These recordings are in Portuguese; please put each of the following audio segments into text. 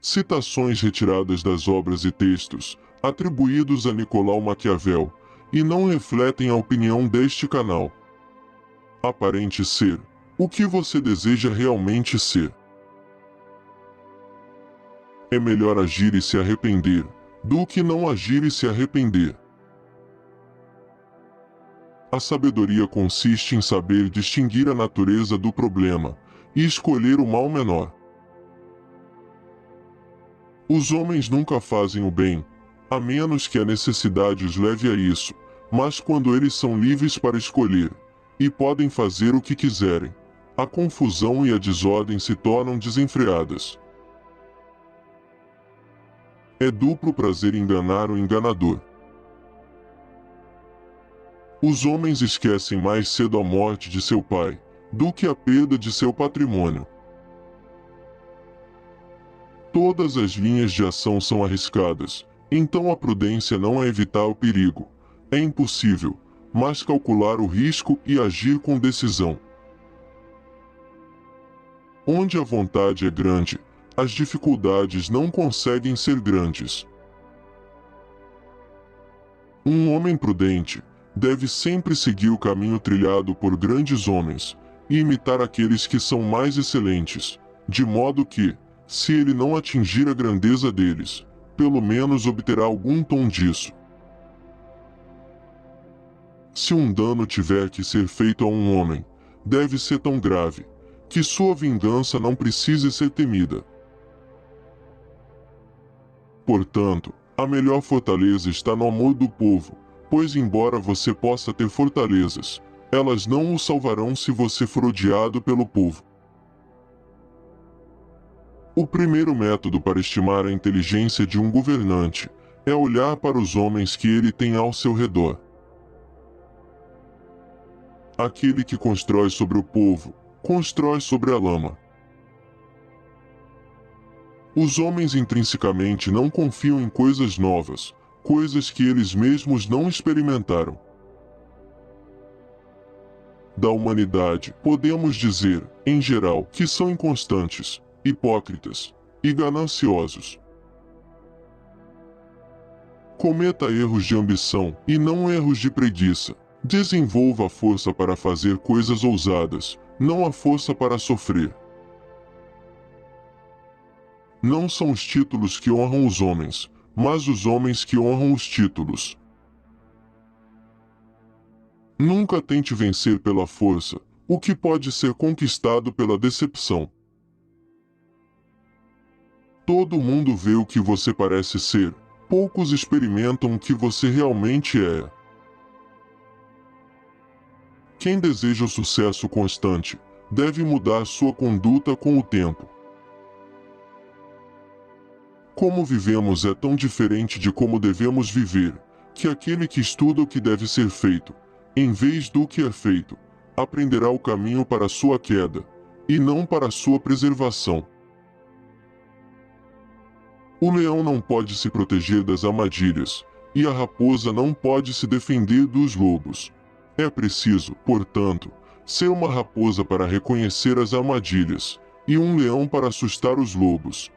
Citações retiradas das obras e textos, atribuídos a Nicolau Maquiavel, e não refletem a opinião deste canal. Aparente ser o que você deseja realmente ser. É melhor agir e se arrepender, do que não agir e se arrepender. A sabedoria consiste em saber distinguir a natureza do problema e escolher o mal menor. Os homens nunca fazem o bem, a menos que a necessidade os leve a isso, mas quando eles são livres para escolher, e podem fazer o que quiserem, a confusão e a desordem se tornam desenfreadas. É duplo prazer enganar o enganador. Os homens esquecem mais cedo a morte de seu pai, do que a perda de seu patrimônio. Todas as linhas de ação são arriscadas, então a prudência não é evitar o perigo. É impossível, mas calcular o risco e agir com decisão. Onde a vontade é grande, as dificuldades não conseguem ser grandes. Um homem prudente deve sempre seguir o caminho trilhado por grandes homens e imitar aqueles que são mais excelentes, de modo que, se ele não atingir a grandeza deles, pelo menos obterá algum tom disso. Se um dano tiver que ser feito a um homem, deve ser tão grave, que sua vingança não precise ser temida. Portanto, a melhor fortaleza está no amor do povo, pois embora você possa ter fortalezas, elas não o salvarão se você for odiado pelo povo. O primeiro método para estimar a inteligência de um governante é olhar para os homens que ele tem ao seu redor. Aquele que constrói sobre o povo, constrói sobre a lama. Os homens intrinsecamente não confiam em coisas novas, coisas que eles mesmos não experimentaram. Da humanidade, podemos dizer, em geral, que são inconstantes, hipócritas e gananciosos. Cometa erros de ambição e não erros de preguiça. Desenvolva a força para fazer coisas ousadas, não a força para sofrer. Não são os títulos que honram os homens, mas os homens que honram os títulos. Nunca tente vencer pela força, o que pode ser conquistado pela decepção. Todo mundo vê o que você parece ser, poucos experimentam o que você realmente é. Quem deseja o sucesso constante, deve mudar sua conduta com o tempo. Como vivemos é tão diferente de como devemos viver, que aquele que estuda o que deve ser feito, em vez do que é feito, aprenderá o caminho para a sua queda, e não para a sua preservação. O leão não pode se proteger das armadilhas, e a raposa não pode se defender dos lobos. É preciso, portanto, ser uma raposa para reconhecer as armadilhas, e um leão para assustar os lobos.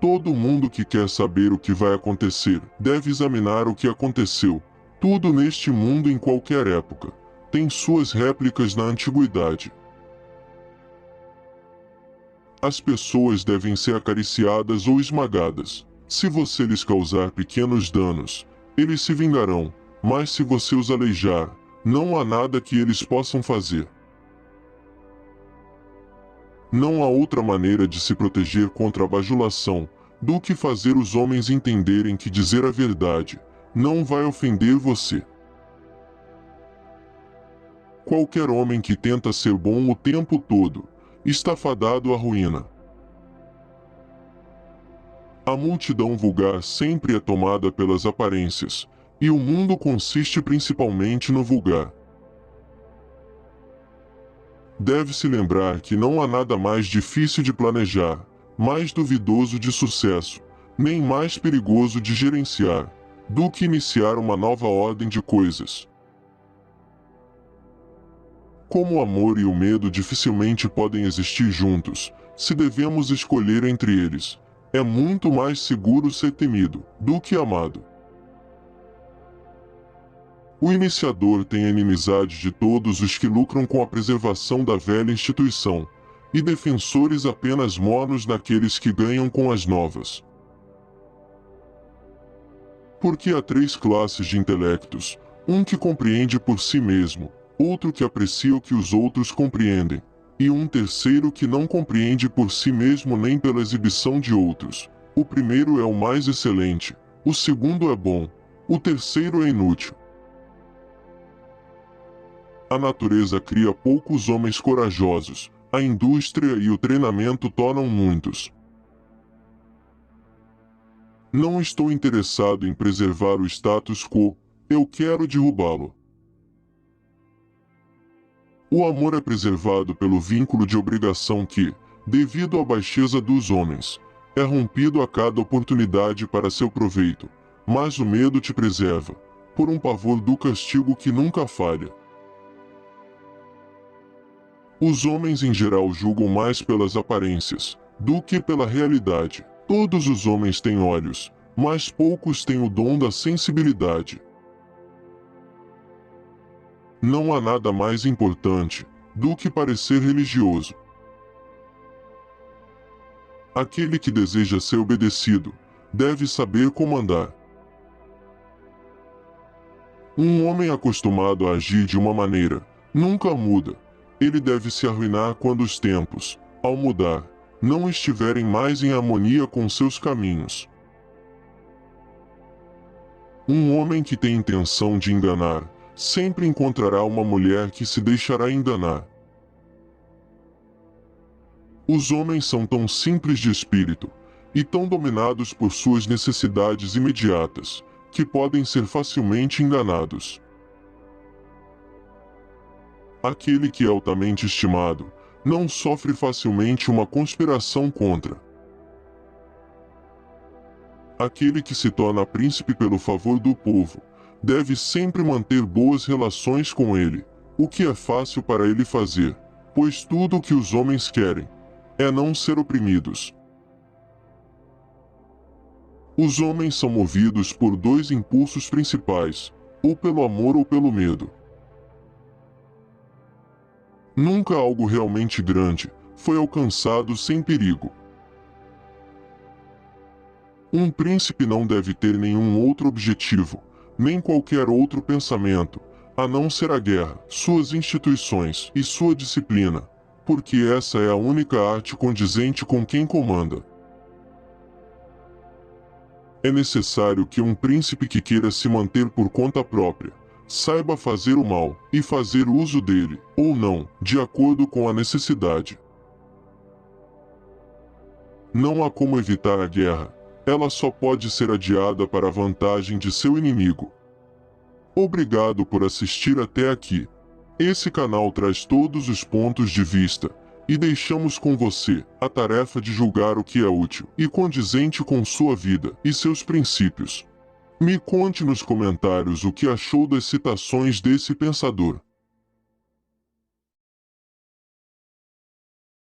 Todo mundo que quer saber o que vai acontecer, deve examinar o que aconteceu. Tudo neste mundo em qualquer época tem suas réplicas na antiguidade. As pessoas devem ser acariciadas ou esmagadas. Se você lhes causar pequenos danos, eles se vingarão, mas se você os aleijar, não há nada que eles possam fazer. Não há outra maneira de se proteger contra a bajulação do que fazer os homens entenderem que dizer a verdade não vai ofender você. Qualquer homem que tenta ser bom o tempo todo está fadado à ruína. A multidão vulgar sempre é tomada pelas aparências, e o mundo consiste principalmente no vulgar. Deve-se lembrar que não há nada mais difícil de planejar, mais duvidoso de sucesso, nem mais perigoso de gerenciar, do que iniciar uma nova ordem de coisas. Como o amor e o medo dificilmente podem existir juntos, se devemos escolher entre eles, é muito mais seguro ser temido do que amado. O iniciador tem a inimizade de todos os que lucram com a preservação da velha instituição, e defensores apenas mornos daqueles que ganham com as novas. Porque há três classes de intelectos, um que compreende por si mesmo, outro que aprecia o que os outros compreendem, e um terceiro que não compreende por si mesmo nem pela exibição de outros. O primeiro é o mais excelente, o segundo é bom, o terceiro é inútil. A natureza cria poucos homens corajosos, a indústria e o treinamento tornam muitos. Não estou interessado em preservar o status quo, eu quero derrubá-lo. O amor é preservado pelo vínculo de obrigação que, devido à baixeza dos homens, é rompido a cada oportunidade para seu proveito, mas o medo te preserva, por um pavor do castigo que nunca falha. Os homens em geral julgam mais pelas aparências, do que pela realidade. Todos os homens têm olhos, mas poucos têm o dom da sensibilidade. Não há nada mais importante do que parecer religioso. Aquele que deseja ser obedecido deve saber como andar. Um homem acostumado a agir de uma maneira nunca muda. Ele deve se arruinar quando os tempos, ao mudar, não estiverem mais em harmonia com seus caminhos. Um homem que tem intenção de enganar, sempre encontrará uma mulher que se deixará enganar. Os homens são tão simples de espírito, e tão dominados por suas necessidades imediatas, que podem ser facilmente enganados. Aquele que é altamente estimado, não sofre facilmente uma conspiração contra. Aquele que se torna príncipe pelo favor do povo, deve sempre manter boas relações com ele, o que é fácil para ele fazer, pois tudo o que os homens querem é não ser oprimidos. Os homens são movidos por dois impulsos principais, ou pelo amor ou pelo medo. Nunca algo realmente grande foi alcançado sem perigo. Um príncipe não deve ter nenhum outro objetivo, nem qualquer outro pensamento, a não ser a guerra, suas instituições e sua disciplina, porque essa é a única arte condizente com quem comanda. É necessário que um príncipe que queira se manter por conta própria saiba fazer o mal e fazer uso dele, ou não, de acordo com a necessidade. Não há como evitar a guerra, ela só pode ser adiada para a vantagem de seu inimigo. Obrigado por assistir até aqui. Esse canal traz todos os pontos de vista, e deixamos com você a tarefa de julgar o que é útil e condizente com sua vida e seus princípios. Me conte nos comentários o que achou das citações desse pensador.